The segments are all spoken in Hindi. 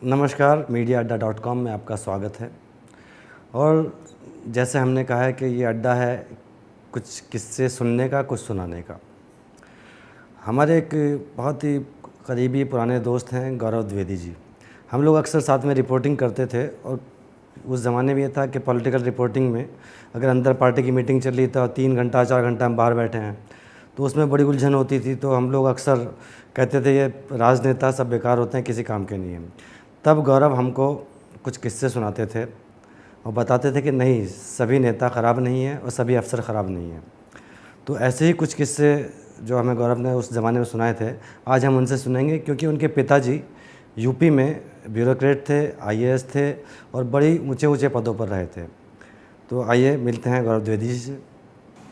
नमस्कार, मीडिया-अड्डा.com में आपका स्वागत है। और जैसे हमने कहा है कि ये अड्डा है कुछ किस्से सुनने का, कुछ सुनाने का। हमारे एक बहुत ही करीबी पुराने दोस्त हैं गौरव द्विवेदी जी। हम लोग अक्सर साथ में रिपोर्टिंग करते थे और उस ज़माने में ये था कि पॉलिटिकल रिपोर्टिंग में अगर अंदर पार्टी की मीटिंग चल रही तो 3 घंटा 4 घंटा हम बाहर बैठे हैं तो उसमें बड़ी उलझन होती थी। तो हम लोग अक्सर कहते थे ये राजनेता सब बेकार होते हैं, किसी काम के नहीं हैं। तब गौरव हमको कुछ किस्से सुनाते थे और बताते थे कि नहीं, सभी नेता ख़राब नहीं हैं और सभी अफसर ख़राब नहीं हैं। तो ऐसे ही कुछ किस्से जो हमें गौरव ने उस ज़माने में सुनाए थे, आज हम उनसे सुनेंगे, क्योंकि उनके पिताजी यूपी में ब्यूरोक्रेट थे, आईएएस थे और बड़ी ऊंचे पदों पर रहे थे। तो आइए मिलते हैं गौरव द्विवेदी जी से।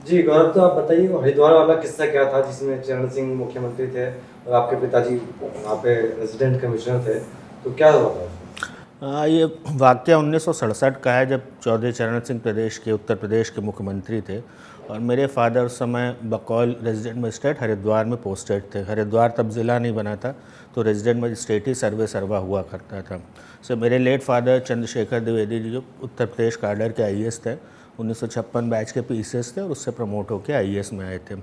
जी गौरव, तो आप बताइए वो हरिद्वार वाला किस्सा क्या था जिसमें चरण सिंह मुख्यमंत्री थे और आपके पिताजी वहाँ पे रेजिडेंट कमिश्नर थे, तो क्या हुआ था? ये वाक़या 1967 का है, जब चौधरी चरण सिंह प्रदेश के उत्तर प्रदेश के मुख्यमंत्री थे और मेरे फादर उस समय बकौल रेजिडेंट मजिस्ट्रेट हरिद्वार में पोस्टेड थे। हरिद्वार तब ज़िला नहीं बना था, तो रेजिडेंट मजिस्ट्रेट ही सर्वा हुआ करता था। सो मेरे लेट फादर चंद्रशेखर द्विवेदी जी जो उत्तर प्रदेश काडर के आईएएस थे, 1956 बैच के पीसीएस थे और उससे प्रमोट होकर आईएएस में आए थे।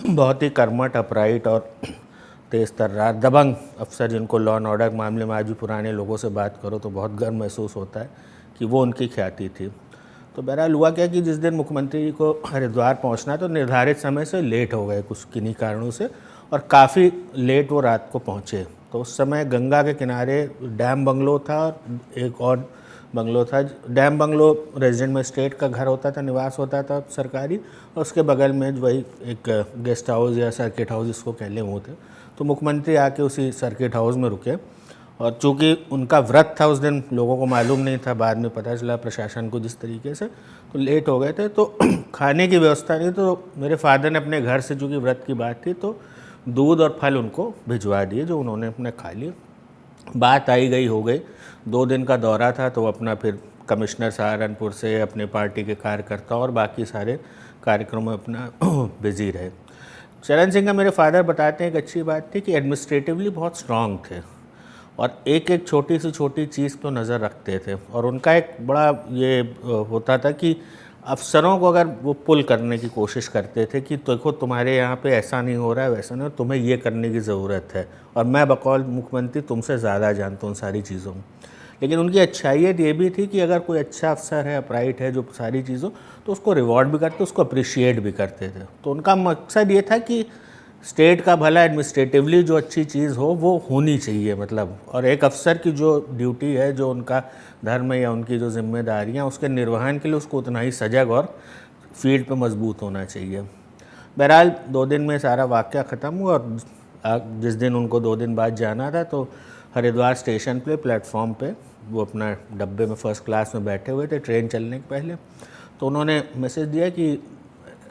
बहुत ही कर्मठ, अपराइट और तेज़ तर्रार दबंग अफसर, जिनको लॉ एंड ऑर्डर मामले में आज भी पुराने लोगों से बात करो तो बहुत गर्व महसूस होता है कि वो उनकी ख्याति थी। तो बहरहाल हुआ क्या कि जिस दिन मुख्यमंत्री जी को हरिद्वार पहुंचना तो निर्धारित समय से लेट हो गए कुछ किन्हीं कारणों से, और काफ़ी लेट वो रात को पहुंचे। तो उस समय गंगा के किनारे डैम बंगलो था और एक और बंगलो था। डैम बंगलो रेजिडेंट मजिस्ट्रेट का घर होता था, निवास होता था सरकारी, और उसके बगल में वही एक गेस्ट हाउस या सर्किट हाउस जिसको कह लें वो थे। तो मुख्यमंत्री आके उसी सर्किट हाउस में रुके और चूँकि उनका व्रत था उस दिन, लोगों को मालूम नहीं था, बाद में पता चला प्रशासन को जिस तरीके से, तो लेट हो गए थे। तो खाने की व्यवस्था नहीं, तो मेरे फादर ने अपने घर से, चूँकि व्रत की बात थी, तो दूध और फल उनको भिजवा दिए जो उन्होंने अपने खा लिए। बात आई गई हो गई, 2 दिन का दौरा था, तो अपना फिर कमिश्नर सहारनपुर से अपने पार्टी के कार्यकर्ता और बाकी सारे कार्यक्रमों में अपना बिजी रहे। चरण सिंह का मेरे फादर बताते हैं एक अच्छी बात थी कि एडमिनिस्ट्रेटिवली बहुत स्ट्रांग थे और एक एक छोटी से छोटी चीज़ पर नज़र रखते थे। और उनका एक बड़ा ये होता था कि अफसरों को अगर वो पुल करने की कोशिश करते थे कि देखो तुम्हारे यहाँ पे ऐसा नहीं हो रहा है, वैसा नहीं, तुम्हें ये करने की ज़रूरत है, और मैं बकौल मुख्यमंत्री तुमसे ज़्यादा जानता हूँ सारी चीज़ों में। लेकिन उनकी अच्छाइयत ये भी थी कि अगर कोई अच्छा अफसर है, अपराइट है, जो सारी चीज़ों, तो उसको रिवॉर्ड भी करते, उसको अप्रिशिएट भी करते थे। तो उनका मकसद ये था कि स्टेट का भला एडमिनिस्ट्रेटिवली जो अच्छी चीज़ हो वो होनी चाहिए, मतलब, और एक अफसर की जो ड्यूटी है, जो उनका धर्म है या उनकी जो जिम्मेदारियाँ, उसके निर्वहन के लिए उसको उतना ही सजग और फील्ड पे मजबूत होना चाहिए। बहरहाल 2 दिन में सारा वाक़या ख़त्म हुआ और जिस दिन उनको 2 दिन बाद जाना था तो हरिद्वार स्टेशन पे प्लेटफॉर्म पे वो अपना डब्बे में फर्स्ट क्लास में बैठे हुए थे ट्रेन चलने के पहले। तो उन्होंने मैसेज दिया कि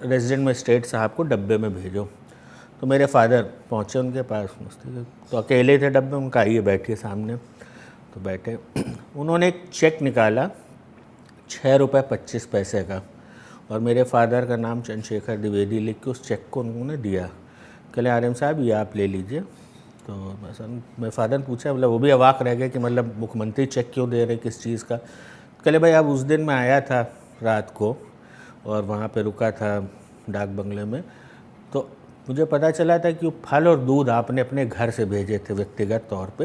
रेजिडेंट मजिस्ट्रेट साहब को डब्बे में भेजो। तो मेरे फादर पहुँचे उनके पास, तो अकेले थे डब्बे, उनका आइए बैठिए सामने। तो बैठे, उन्होंने एक चेक निकाला 6 रुपये 25 पैसे का, और मेरे फादर का नाम चंद्रशेखर द्विवेदी लिख के उस चेक को उन्होंने दिया। कहले आरएम साहब ये आप ले लीजिए। तो मेरे फादर ने पूछा, मतलब वो भी अवाक रह गए कि मतलब मुख्यमंत्री चेक क्यों दे रहे, किस चीज़ का। कहले भाई अब उस दिन मैं आया था रात को और वहाँ पे रुका था डाक बंगले में, तो मुझे पता चला था कि वो फल और दूध आपने अपने घर से भेजे थे व्यक्तिगत तौर पे,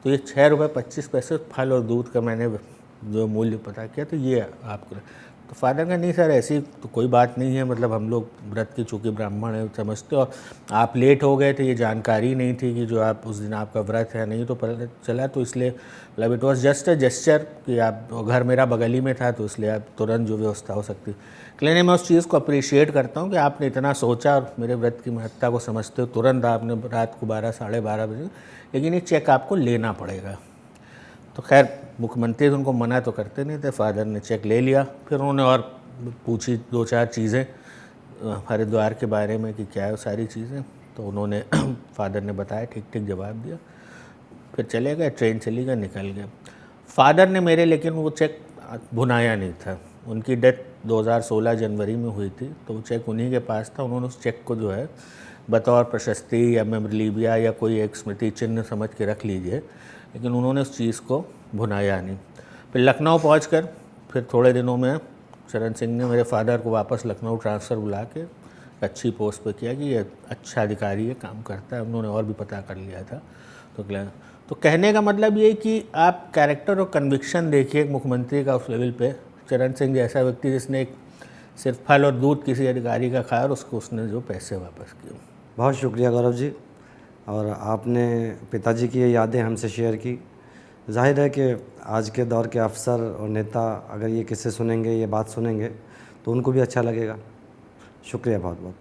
तो ये 6 रुपये 25 पैसे फल और दूध का मैंने जो मूल्य पता किया, तो ये आपको। तो फादर का नहीं सर ऐसी तो कोई बात नहीं है, मतलब हम लोग व्रत की चूँकि ब्राह्मण है समझते, और आप लेट हो गए थे, ये जानकारी नहीं थी कि जो आप उस दिन आपका व्रत है, नहीं तो पता चला, तो इसलिए मतलब it was just a gesture कि आप, घर मेरा बगल ही में था तो इसलिए आप तुरंत जो व्यवस्था हो सकती। इसलिए मैं उस चीज़ को अप्रिशिएट करता हूँ कि आपने इतना सोचा और मेरे व्रत की महत्ता को समझते हो तुरंत आपने रात को 12 साढ़े 12 बजे, लेकिन ये चेक आपको लेना पड़ेगा। तो खैर मुख्यमंत्री उनको मना तो करते नहीं थे, फादर ने चेक ले लिया। फिर उन्होंने और पूछी 2-4 चीज़ें हरिद्वार के बारे में कि क्या है वो सारी चीज़ें, तो उन्होंने फादर ने बताया, ठीक ठीक जवाब दिया, फिर चले गए, ट्रेन चली गई, निकल गए। फादर ने मेरे लेकिन वो चेक भुनाया नहीं था, उनकी डेथ 2016 जनवरी में हुई थी, तो वो चेक उन्हीं के पास था। उन्होंने उस चेक को जो है बतौर प्रशस्ति या मेमोरेलिया या कोई एक स्मृति चिन्ह समझ के रख लीजिए, लेकिन उन्होंने उस चीज़ को भुनाया नहीं। फिर लखनऊ पहुंचकर फिर थोड़े दिनों में चरण सिंह ने मेरे फादर को वापस लखनऊ ट्रांसफ़र बुला के अच्छी पोस्ट पे किया कि ये अच्छा अधिकारी है, काम करता है। उन्होंने और भी पता कर लिया था। तो कहने का मतलब ये कि आप कैरेक्टर और कन्विक्शन देखिए एक मुख्यमंत्री का उस लेवल पे। चरण सिंह जैसा व्यक्ति जिसने एक सिर्फ फल और दूध किसी अधिकारी का खाया और उसको उसने जो पैसे वापस किए। बहुत शुक्रिया गौरव जी, और आपने पिताजी की ये यादें हमसे शेयर की। जाहिर है कि आज के दौर के अफसर और नेता अगर ये किस्से सुनेंगे, ये बात सुनेंगे, तो उनको भी अच्छा लगेगा। शुक्रिया बहुत बहुत।